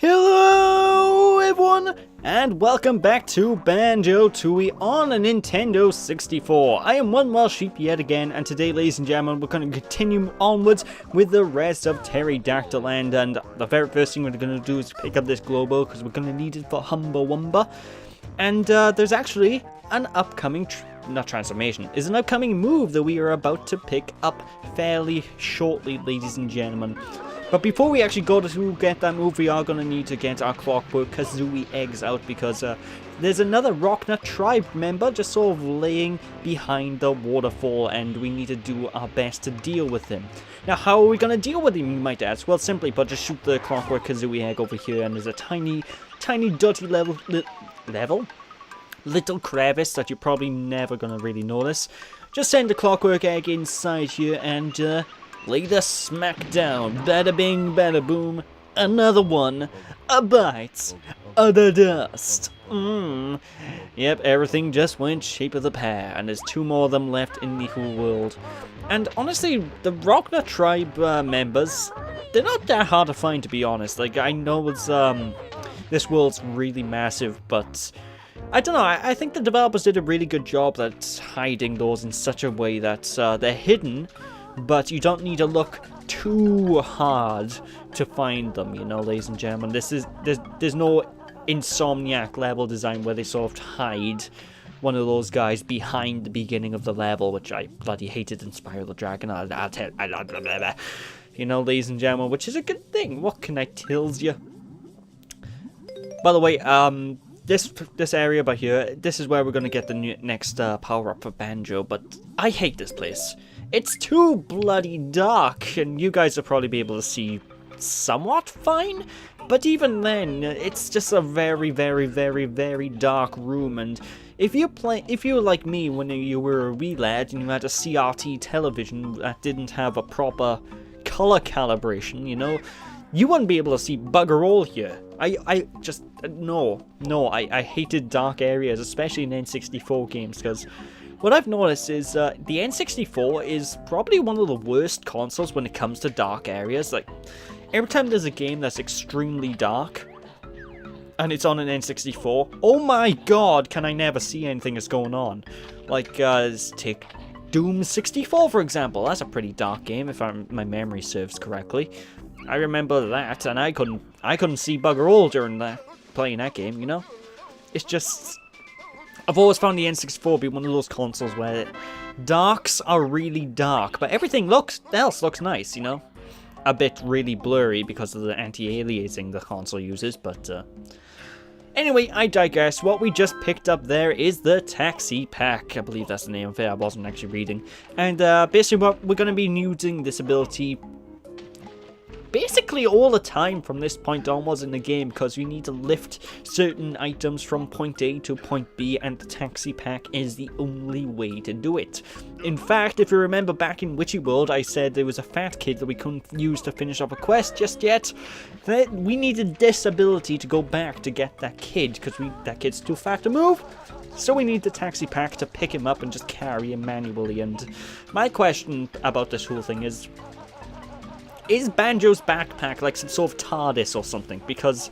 Hello everyone, and welcome back to Banjo Tooie on a Nintendo 64. I am one wild sheep yet again, and today, ladies and gentlemen, we're going to continue onwards with the rest of Pterodactyl Land. And the very first thing we're going to do is pick up this globo, because we're going to need it for Humba Wumba. And there's actually an upcoming, not transformation, is an upcoming move that we are about to pick up fairly shortly, ladies and gentlemen. But before we actually go to get that move, we are going to need to get our Clockwork Kazooie eggs out, because there's another Rocknut tribe member just sort of laying behind the waterfall, and we need to do our best to deal with him. Now, how are we going to deal with him, you might ask? Well, simply put, just shoot the Clockwork Kazooie egg over here, and there's a tiny dirty little crevice that you're probably never going to really notice. Just send the Clockwork egg inside here, and lay the smack down. Bada bing, bada boom. Another one. A bite. The dust. Yep, everything just went shape of the pear. And there's two more of them left in the whole world. And honestly, the Rocknut tribe members, they're not that hard to find, to be honest. Like, I know it's, this world's really massive, but I don't know, I think the developers did a really good job at hiding those in such a way that they're hidden, but you don't need to look too hard to find them, you know, ladies and gentlemen. There's no Insomniac level design where they sort of hide one of those guys behind the beginning of the level, which I bloody hated in Spyro the Dragon. You know, ladies and gentlemen, which is a good thing. What can I tell you? By the way, this area by here, this is where we're going to get the next power-up for Banjo, but I hate this place. It's too bloody dark, and you guys will probably be able to see somewhat fine, but even then, it's just a very, very, very, very dark room. And if you were like me when you were a wee lad and you had a CRT television that didn't have a proper color calibration, you know, you wouldn't be able to see bugger all here. I just, no, I hated dark areas, especially in N64 games, because what I've noticed is the N64 is probably one of the worst consoles when it comes to dark areas. Like, every time there's a game that's extremely dark, and it's on an N64, oh my god, can I never see anything that's going on. Like, take Doom 64, for example. That's a pretty dark game, if my memory serves correctly. I remember that, and I couldn't see bugger all during playing that game, you know? It's just, I've always found the N64 be one of those consoles where darks are really dark, but everything else looks nice, you know? A bit really blurry because of the anti-aliasing the console uses, but anyway, I digress. What we just picked up there is the Taxi Pack. I believe that's the name of it. I wasn't actually reading. And basically what we're going to be using this ability basically all the time from this point onwards in the game, because we need to lift certain items from point A to point B, and the Taxi Pack is the only way to do it. In fact, if you remember back in Witchy World, I said there was a fat kid that we couldn't use to finish off a quest just yet. That we needed this ability to go back to get that kid, because that kid's too fat to move. So we need the Taxi Pack to pick him up and just carry him manually. And my question about this whole thing is Banjo's backpack like some sort of TARDIS or something? Because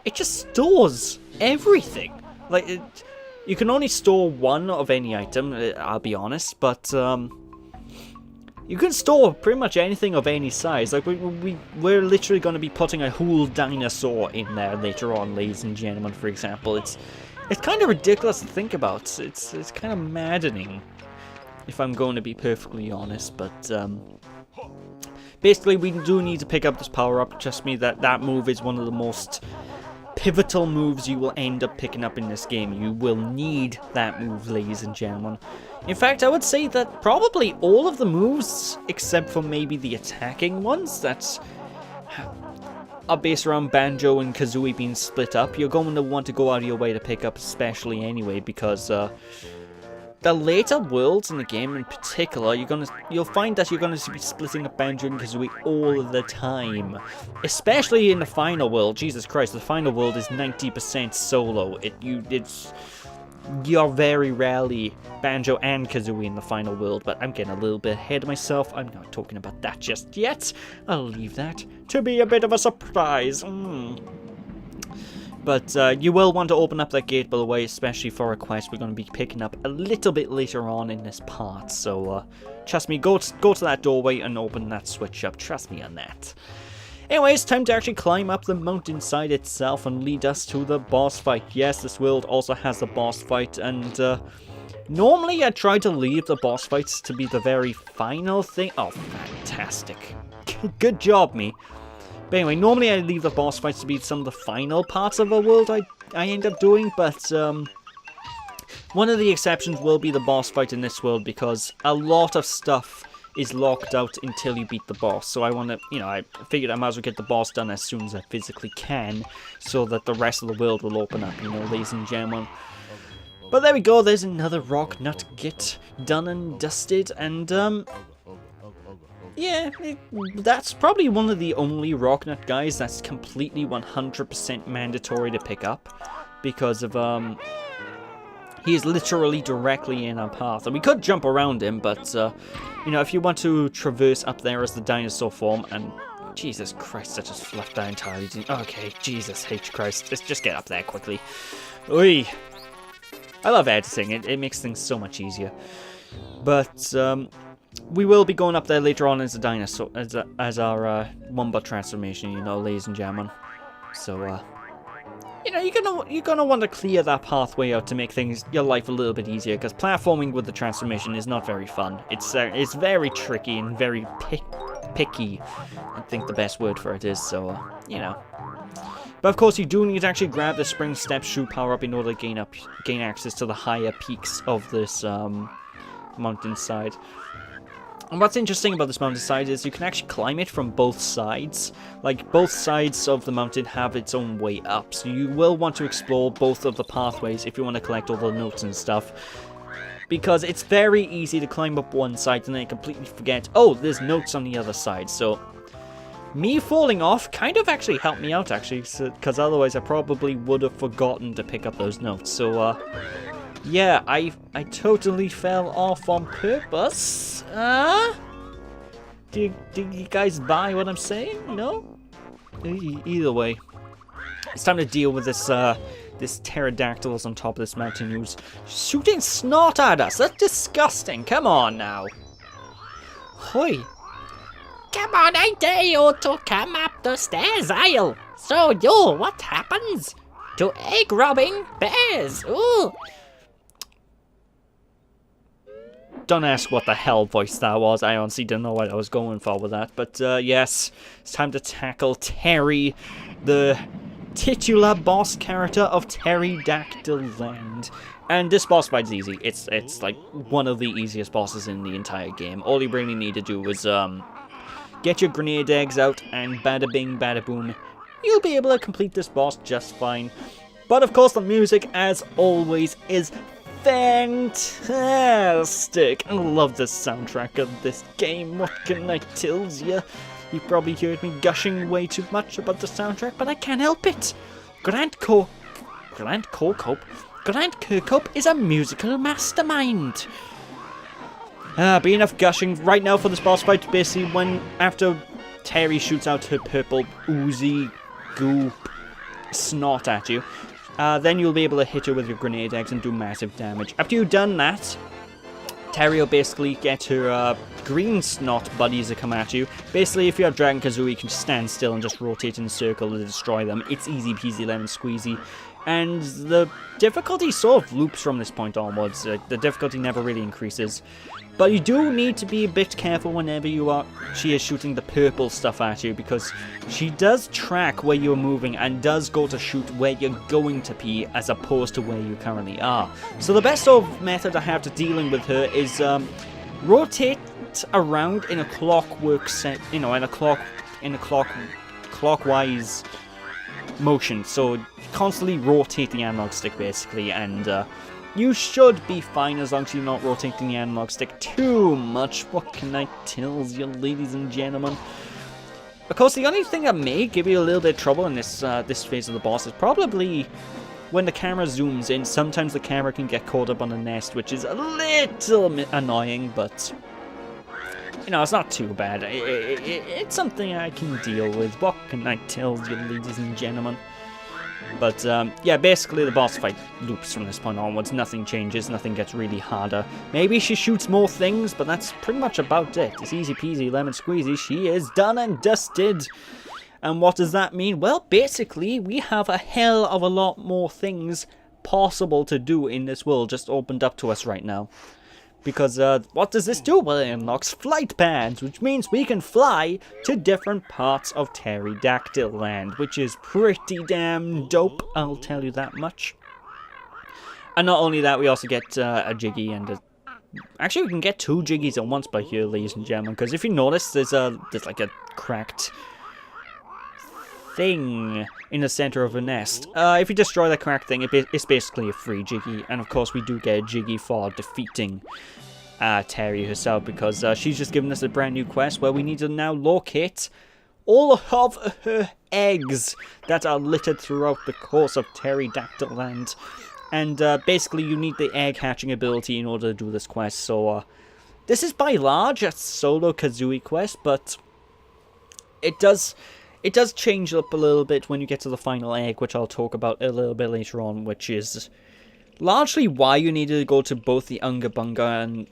it just stores everything. Like, you can only store one of any item, I'll be honest, but you can store pretty much anything of any size. Like, we're literally going to be putting a whole dinosaur in there later on, ladies and gentlemen, for example. It's kind of ridiculous to think about. It's kind of maddening, if I'm going to be perfectly honest, but basically, we do need to pick up this power-up. Trust me, that move is one of the most pivotal moves you will end up picking up in this game. You will need that move, ladies and gentlemen. In fact, I would say that probably all of the moves, except for maybe the attacking ones, that are based around Banjo and Kazooie being split up, you're going to want to go out of your way to pick up especially anyway, because the later worlds in the game in particular, you'll find that you're gonna be splitting up Banjo and Kazooie all the time. Especially in the final world. Jesus Christ, the final world is 90% solo. You're very rarely Banjo and Kazooie in the final world, but I'm getting a little bit ahead of myself. I'm not talking about that just yet. I'll leave that to be a bit of a surprise. But you will want to open up that gate, by the way, especially for a quest we're going to be picking up a little bit later on in this part. So, trust me, go to that doorway and open that switch up. Trust me on that. Anyway, it's time to actually climb up the mountainside itself and lead us to the boss fight. Yes, this world also has a boss fight, and normally I try to leave the boss fights to be the very final thing. Oh, fantastic. Good job, me. But anyway, normally I leave the boss fights to be some of the final parts of a world I end up doing, but one of the exceptions will be the boss fight in this world, because a lot of stuff is locked out until you beat the boss. So I want to, you know, I figured I might as well get the boss done as soon as I physically can, so that the rest of the world will open up, you know, ladies and gentlemen. But there we go, there's another rock nut get done and dusted, and yeah, that's probably one of the only rock nut guys that's completely 100% mandatory to pick up, because of he is literally directly in our path, and we could jump around him, but you know, if you want to traverse up there as the dinosaur form, and Jesus Christ, I just left that entirely. Okay, Jesus H Christ, just get up there quickly. Oi. I love editing, it makes things so much easier. But we will be going up there later on as a dinosaur, as our Wombat transformation, you know, ladies and gentlemen. So you know, you're gonna want to clear that pathway out to make your life a little bit easier, because platforming with the transformation is not very fun. It's very tricky and very picky, I think the best word for it is. So you know. But of course, you do need to actually grab the spring step shoe power up in order to gain access to the higher peaks of this mountainside. And what's interesting about this mountainside is you can actually climb it from both sides. Like, both sides of the mountain have its own way up, so you will want to explore both of the pathways if you want to collect all the notes and stuff. Because it's very easy to climb up one side and then completely forget, oh, there's notes on the other side. So me falling off kind of actually helped me out, actually, because otherwise I probably would have forgotten to pick up those notes. So yeah, I totally fell off on purpose. Do you guys buy what I'm saying? No? Either way, it's time to deal with this this pterodactyls on top of this mountain who's shooting snot at us. That's disgusting. Come on now. Hoi. Come on, I dare you to come up the stairs aisle. So you, what happens to egg-robbing bears? Ooh. Don't ask what the hell voice that was. I honestly don't know what I was going for with that. But yes, it's time to tackle Terry, the titular boss character of Pterodactyl Land. And this boss fight's easy. It's like one of the easiest bosses in the entire game. All you really need to do is get your grenade eggs out, and bada bing, bada boom, you'll be able to complete this boss just fine. But of course, the music, as always, is fantastic. I love the soundtrack of this game. What can I tell you? You've probably heard me gushing way too much about the soundtrack, but I can't help it. Grant Kirkhope is a musical mastermind. But enough gushing right now for this boss fight. Basically, after Terry shoots out her purple oozy goop snot at you, then you'll be able to hit her with your grenade eggs and do massive damage. After you've done that, Terry will basically get her green snot buddies to come at you. Basically, if you have Dragon Kazooie, you can just stand still and just rotate in a circle to destroy them. It's easy peasy lemon squeezy. And the difficulty sort of loops from this point onwards. The difficulty never really increases. But you do need to be a bit careful whenever she is shooting the purple stuff at you, because she does track where you're moving and does go to shoot where you're going to be as opposed to where you currently are. So the best sort of method I have to dealing with her is rotate around in a clockwork set, you know, in a clockwise motion. So constantly rotate the analog stick basically, and you should be fine as long as you're not rotating the analog stick too much. What can I tell you, ladies and gentlemen? Of course, the only thing that may give you a little bit of trouble in this this phase of the boss is probably when the camera zooms in. Sometimes the camera can get caught up on the nest, which is a little annoying, but you know, it's not too bad. It's something I can deal with. What can I tell you, ladies and gentlemen? But yeah, basically the boss fight loops from this point onwards. Nothing changes, nothing gets really harder. Maybe she shoots more things, but that's pretty much about it. It's easy peasy, lemon squeezy. She is done and dusted. And what does that mean? Well, basically, we have a hell of a lot more things possible to do in this world just opened up to us right now. Because what does this do? Well, it unlocks flight pads, which means we can fly to different parts of Pterodactyl Land, which is pretty damn dope, I'll tell you that much. And not only that, we also get a Jiggy and a... Actually, we can get 2 Jiggies at once by here, ladies and gentlemen, because if you notice, there's like a cracked thing in the center of a nest. If you destroy that cracked thing, it's basically a free Jiggy, and of course we do get a Jiggy for defeating Terry herself, because she's just given us a brand new quest where we need to now locate all of her eggs that are littered throughout the course of Pterodactyl Land. And basically you need the egg hatching ability in order to do this quest, so this is by large a solo Kazooie quest, but it does change up a little bit when you get to the final egg, which I'll talk about a little bit later on, which is largely why you needed to go to both the Unga Bunga and...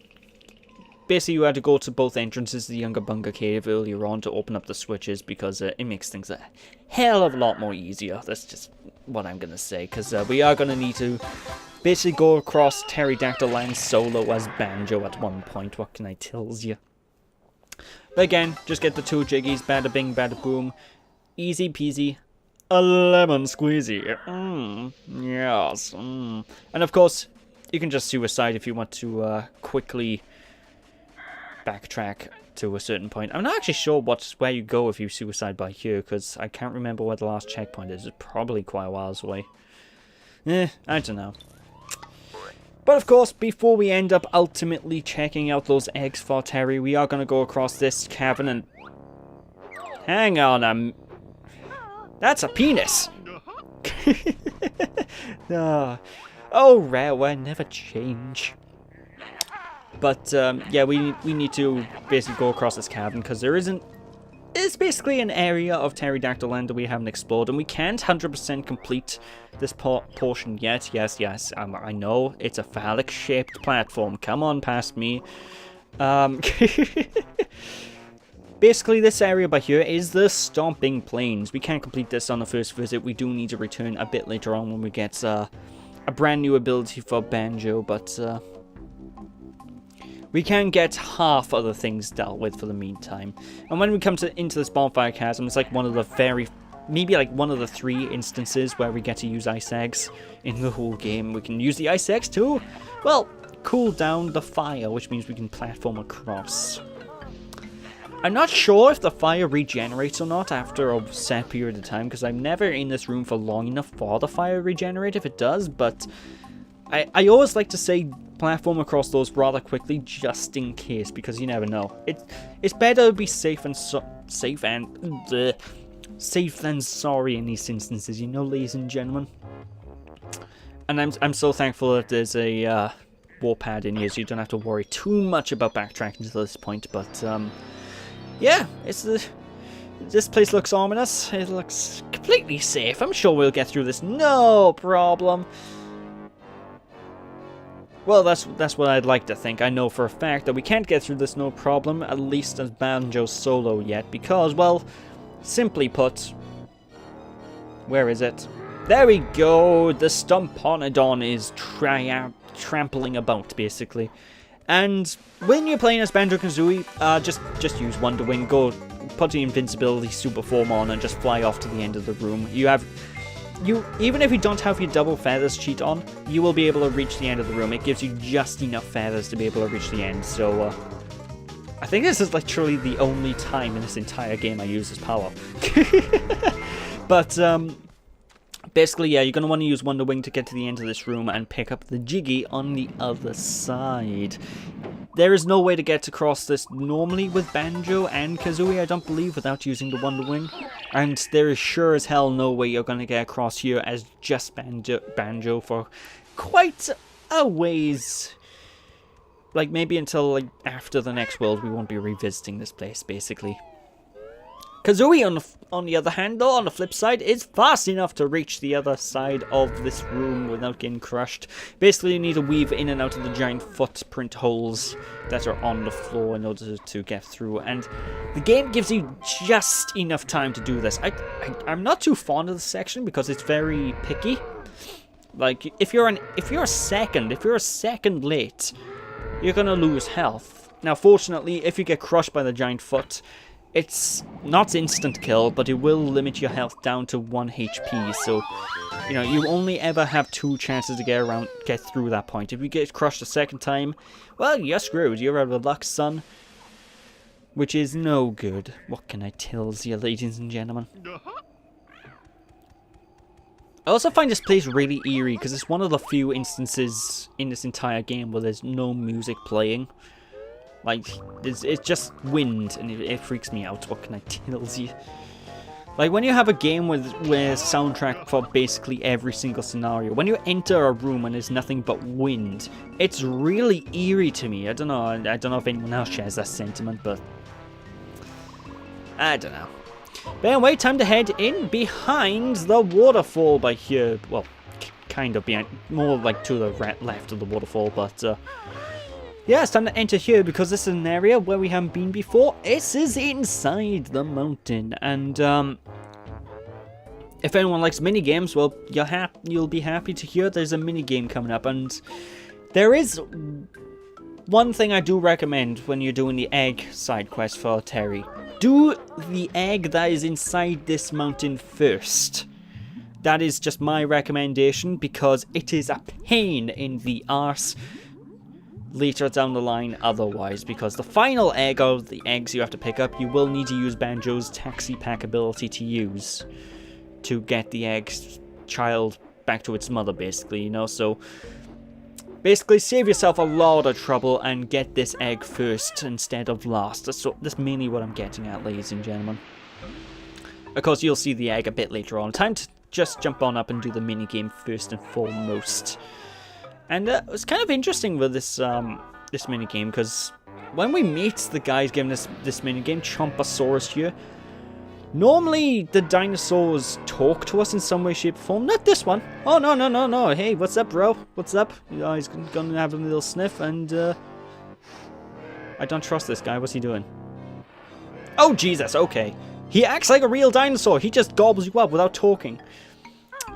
Basically, you had to go to both entrances to the Unga Bunga cave earlier on to open up the switches, because it makes things a hell of a lot more easier. That's just what I'm going to say, because we are going to need to basically go across Pterodactyl Land solo as Banjo at one point. What can I tell you? But again, just get the 2 Jiggies, bada bing, bada boom. Easy peasy, a lemon squeezy. Yes. And of course, you can just suicide if you want to quickly backtrack to a certain point. I'm not actually sure where you go if you suicide by here, because I can't remember where the last checkpoint is. It's probably quite a while away. I don't know. But of course, before we end up ultimately checking out those eggs for Terry, we are going to go across this cavern and... Hang on, that's a penis! Oh, rare, never change. But, yeah, we need to basically go across this cavern, because it's basically an area of Pterodactyl Land that we haven't explored, and we can't 100% complete this portion yet. Yes, I know, it's a phallic-shaped platform. Come on past me. Basically, this area by here is the Stomping Plains. We can't complete this on the first visit. We do need to return a bit later on when we get a brand new ability for Banjo, but we can get half of the things dealt with for the meantime. And when we come into this bonfire chasm, it's like one of the maybe like one of the 3 instances where we get to use ice eggs in the whole game. We can use the ice eggs to, well, cool down the fire, which means we can platform across. I'm not sure if the fire regenerates or not after a set period of time, because I'm never in this room for long enough for the fire to regenerate if it does, but I always like to say platform across those rather quickly just in case, because you never know. It's better to be safe than sorry in these instances, you know, ladies and gentlemen. And I'm so thankful that there's a warpad in here, so you don't have to worry too much about backtracking to this point, but yeah, this place looks ominous. It looks completely safe. I'm sure we'll get through this, no problem. Well, that's what I'd like to think. I know for a fact that we can't get through this no problem, at least as Banjo solo yet, because, well, simply put, where is it? There we go! The Stomponodon is trampling about, basically. And when you're playing as Banjo-Kazooie, just use Wonder Wing. Go put the invincibility super form on and just fly off to the end of the room. Even if you don't have your double feathers cheat on, you will be able to reach the end of the room. It gives you just enough feathers to be able to reach the end. So I think this is literally the only time in this entire game I use this power. But basically, yeah, you're going to want to use Wonder Wing to get to the end of this room and pick up the Jiggy on the other side. There is no way to get across this normally with Banjo and Kazooie, I don't believe, without using the Wonder Wing. And there is sure as hell no way you're going to get across here as just Banjo for quite a ways. Like, maybe until like after the next world we won't be revisiting this place, basically. Kazooie, on the other hand, though, on the flip side, is fast enough to reach the other side of this room without getting crushed. Basically, you need to weave in and out of the giant footprint holes that are on the floor in order to get through. And the game gives you just enough time to do this. I'm not too fond of this section because it's very picky. Like, if you're a second late, you're gonna lose health. Now, fortunately, if you get crushed by the giant foot, it's not instant kill, but it will limit your health down to 1 HP, so, you know, you only ever have 2 chances to get through that point. If you get crushed a second time, well, you're screwed. You're out of luck, son. Which is no good. What can I tell you, ladies and gentlemen? I also find this place really eerie, because it's one of the few instances in this entire game where there's no music playing. Like, it's just wind, and it freaks me out. What can I tell you? Like, when you have a game with soundtrack for basically every single scenario, when you enter a room and there's nothing but wind, it's really eerie to me. I don't know if anyone else shares that sentiment, but I don't know. But anyway, time to head in behind the waterfall by here. Well, kind of behind, more like to the left of the waterfall, but yeah, it's time to enter here because this is an area where we haven't been before. This is inside the mountain, and if anyone likes minigames, well, you'll be happy to hear there's a minigame coming up, and there is one thing I do recommend when you're doing the egg side quest for Terry. Do the egg that is inside this mountain first. That is just my recommendation because it is a pain in the arse later down the line otherwise, because the final egg of the eggs you have to pick up, you will need to use Banjo's taxi pack ability to use to get the egg child back to its mother, basically, you know. So basically save yourself a lot of trouble and get this egg first instead of last. That's mainly what I'm getting at, ladies and gentlemen. Of course, you'll see the egg a bit later on. Time to just jump on up and do the minigame first and foremost. And it was kind of interesting with this this minigame, because when we meet the guys giving us this minigame, Chomposaurus here, normally the dinosaurs talk to us in some way, shape, or form. Not this one. Oh, no. Hey, what's up, bro? What's up? Oh, he's gonna have a little sniff, and I don't trust this guy. What's he doing? Oh, Jesus, okay. He acts like a real dinosaur. He just gobbles you up without talking.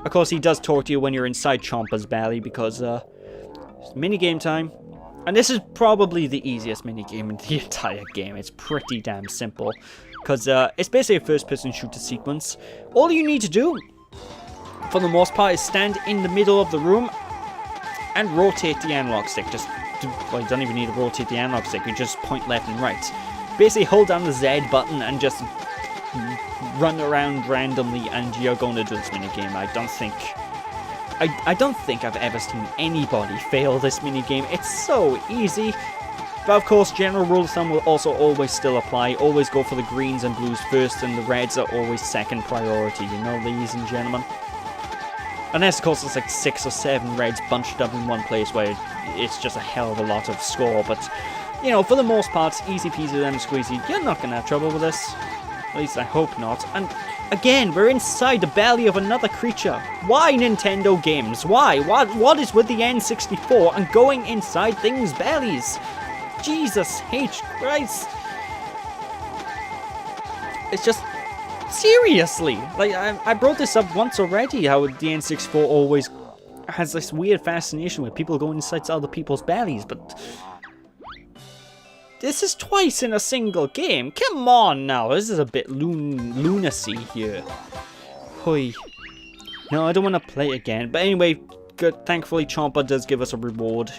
Of course, he does talk to you when you're inside Chompa's belly, because minigame time. And this is probably the easiest minigame in the entire game. It's pretty damn simple, because it's basically a first-person shooter sequence. All you need to do, for the most part, is stand in the middle of the room and rotate the analog stick. Well, you don't even need to rotate the analog stick. You just point left and right. Basically, hold down the Z button and just run around randomly, and you're going to do this minigame. I don't think I've ever seen anybody fail this minigame. It's so easy. But of course, general rule of thumb will also always still apply. Always go for the greens and blues first, and the reds are always second priority, you know, ladies and gentlemen. Unless, of course, it's like 6 or 7 reds bunched up in one place where it's just a hell of a lot of score. But, you know, for the most part, easy peasy lemon squeezy. You're not going to have trouble with this. At least I hope not. And again, we're inside the belly of another creature. Why, Nintendo games? Why? What is with the N64 and going inside things' bellies? Jesus H. Christ. It's just... seriously. Like, I brought this up once already, how the N64 always has this weird fascination with people going inside other people's bellies, but... this is twice in a single game. Come on now, this is a bit lunacy here. Hoi. No, I don't want to play again. But anyway, good. Thankfully, Chompa does give us a reward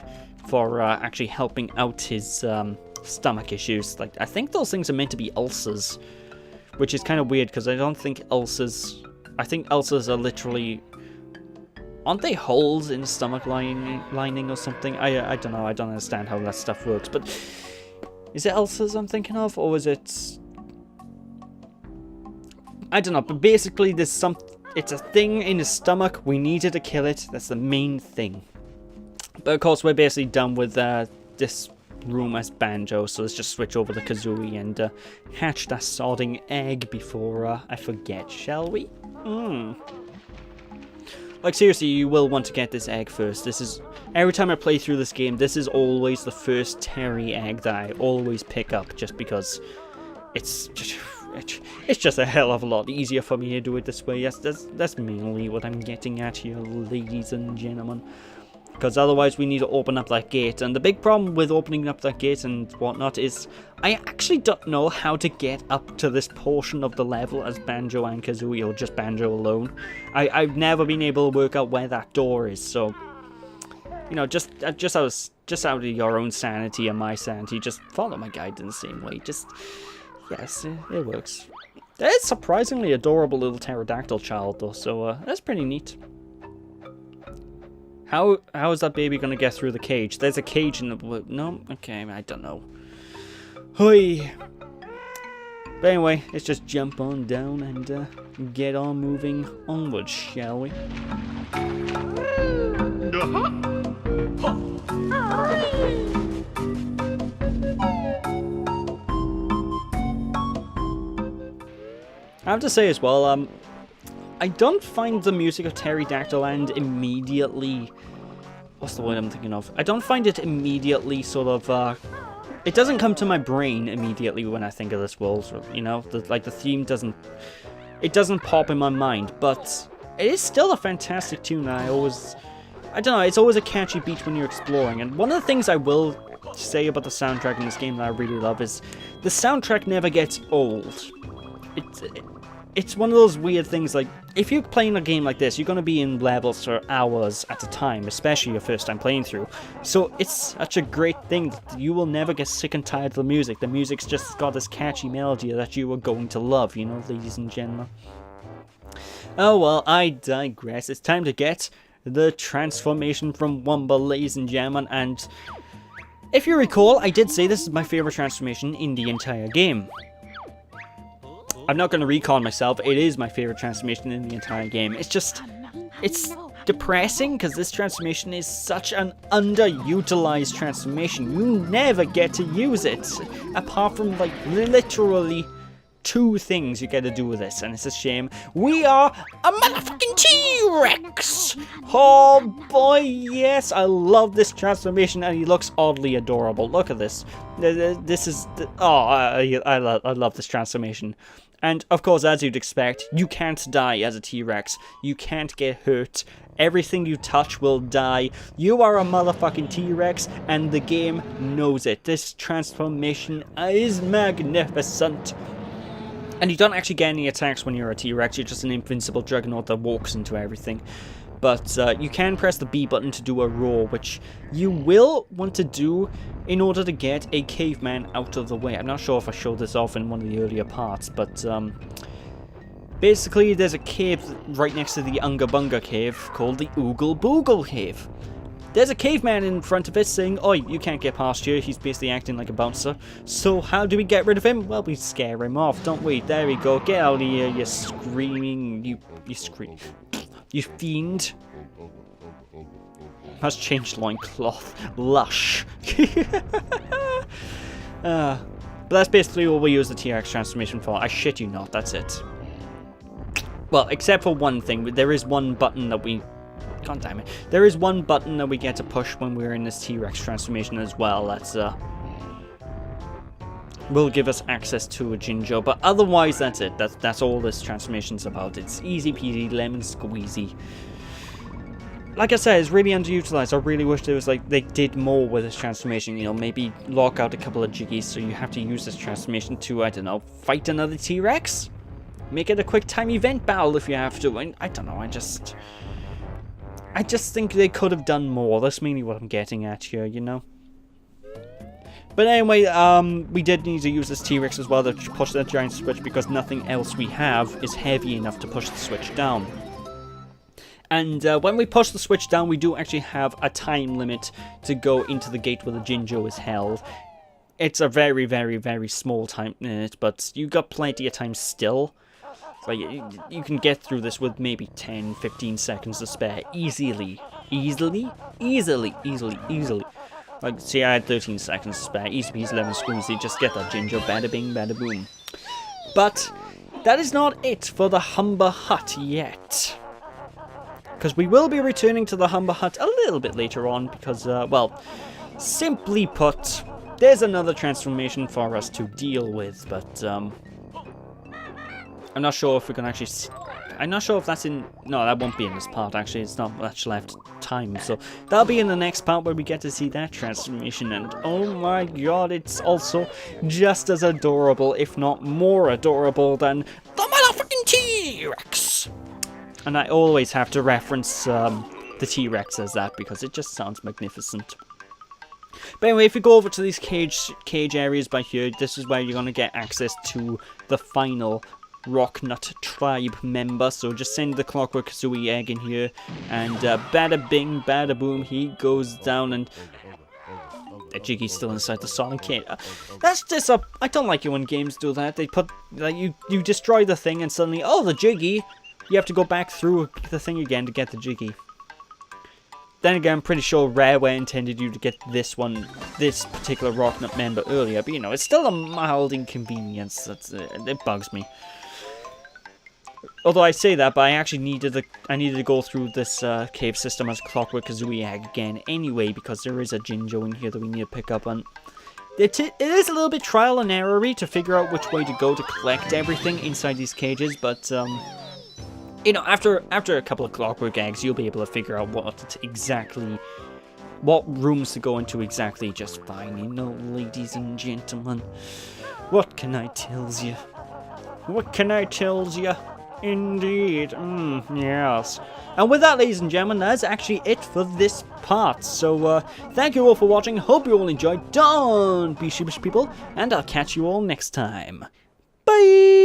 for actually helping out his stomach issues. Like, I think those things are meant to be ulcers, which is kind of weird because I don't think ulcers... I think ulcers are literally... aren't they holes in the stomach lining or something? I don't know. I don't understand how that stuff works, but... is it ulcers I'm thinking of, or is it... I don't know, but basically there's it's a thing in his stomach. We needed to kill it. That's the main thing. But of course we're basically done with this room as Banjo, so let's just switch over to Kazooie and hatch that sodding egg before I forget, shall we? Like, seriously, you will want to get this egg first. This is... Every time I play through this game, this is always the first Terry egg that I always pick up, just because it's just a hell of a lot easier for me to do it this way. Yes, that's mainly what I'm getting at here, ladies and gentlemen. Because otherwise we need to open up that gate. And the big problem with opening up that gate and whatnot is I actually don't know how to get up to this portion of the level as Banjo and Kazooie, or just Banjo alone. I've never been able to work out where that door is, so... You know, just out of your own sanity and my sanity, just follow my guide in the same way. Just... Yes, it works. It's surprisingly adorable little pterodactyl child, though, so that's pretty neat. How is that baby gonna get through the cage? There's a cage in the... No? Okay, I don't know. Hoi! But anyway, let's just jump on down and get on moving onwards, shall we? I have to say as well, I don't find the music of Pterodactyl Land immediately... What's the word I'm thinking of? I don't find it immediately sort of, it doesn't come to my brain immediately when I think of this world, you know? The theme doesn't... It doesn't pop in my mind, but it is still a fantastic tune. I don't know, it's always a catchy beat when you're exploring. And one of the things I will say about the soundtrack in this game that I really love is the soundtrack never gets old. It's one of those weird things, like, if you're playing a game like this, you're going to be in levels for hours at a time, especially your first time playing through. So it's such a great thing that you will never get sick and tired of the music. The music's just got this catchy melody that you are going to love, you know, ladies and gentlemen. Oh well, I digress. It's time to get the transformation from Wumba, ladies and gentlemen, and if you recall, I did say this is my favourite transformation in the entire game. I'm not going to recon myself, it is my favourite transformation in the entire game. It's just, it's depressing because this transformation is such an underutilized transformation. You never get to use it, apart from like literally 2 things you get to do with this, and it's a shame. We are a motherfucking T-Rex! Oh boy, yes, I love this transformation, and he looks oddly adorable. Look at this. This is, I love this transformation. And, of course, as you'd expect, you can't die as a T-Rex. You can't get hurt. Everything you touch will die. You are a motherfucking T-Rex, and the game knows it. This transformation is magnificent. And you don't actually get any attacks when you're a T-Rex. You're just an invincible juggernaut that walks into everything. But you can press the B button to do a roar, which you will want to do in order to get a caveman out of the way. I'm not sure if I showed this off in one of the earlier parts, but basically there's a cave right next to the Unga Bunga cave called the Oogle Boogle Cave. There's a caveman in front of it saying, "Oi, you can't get past here." He's basically acting like a bouncer. So how do we get rid of him? Well, we scare him off, don't we? There we go. Get out of here, you screaming, you scream. You fiend. Must change loincloth. Lush. But that's basically what we use the T-Rex transformation for. I shit you not, that's it. Well, except for one thing. There is one button that we... God damn it. There is one button that we get to push when we're in this T-Rex transformation as well. That's, will give us access to a Jinjo, but otherwise that's it. That's all this transformation's about. It's easy peasy, lemon squeezy. Like I said, it's really underutilized. I really wish there was like they did more with this transformation. You know, maybe lock out a couple of jiggies so you have to use this transformation to, I don't know, fight another T-Rex. Make it a quick time event battle if you have to. I don't know. I just think they could have done more. That's mainly what I'm getting at here. You know. But anyway, we did need to use this T-Rex as well to push that giant switch because nothing else we have is heavy enough to push the switch down. And when we push the switch down, we do actually have a time limit to go into the gate where the Jinjo is held. It's a very, very, very small time limit, but you got plenty of time still. So you can get through this with maybe 10, 15 seconds to spare easily. Easily. Like, see, I had 13 seconds to spare. Easy peasy, lemon squeezy. Just get that ginger. Bada bing, bada boom. But that is not it for the Humber Hut yet. Because we will be returning to the Humber Hut a little bit later on. Because, well, simply put, there's another transformation for us to deal with. But, I'm not sure if we can actually... I'm not sure if that's in... No, that won't be in this part, actually. It's not much left time. So that'll be in the next part where we get to see that transformation. And oh my god, it's also just as adorable, if not more adorable than the motherfucking T-Rex. And I always have to reference the T-Rex as that because it just sounds magnificent. But anyway, if we go over to these cage areas by here, this is where you're going to get access to the final Rocknut tribe member. So just send the Clockwork Kazooie egg in here, and bada bing, bada boom, he goes down, and the Jiggy's still inside the Sonic cage. That's just I don't like it when games do that. They put like you destroy the thing, and suddenly, oh, the Jiggy, you have to go back through the thing again to get the Jiggy. Then again, I'm pretty sure Rareware intended you to get this particular Rocknut member earlier, but you know, it's still a mild inconvenience. It bugs me. Although I say that, but I actually needed to go through this cave system as Clockwork Kazooie egg again anyway, because there is a Jinjo in here that we need to pick up on. It is a little bit trial and error-y to figure out which way to go to collect everything inside these cages, but you know, after a couple of Clockwork eggs, you'll be able to figure out what rooms to go into exactly just fine, you know, ladies and gentlemen. What can I tell you? What can I tell you? Indeed, yes. And with that, ladies and gentlemen, that's actually it for this part. So, thank you all for watching. Hope you all enjoyed. Don't be sheepish, people. And I'll catch you all next time. Bye!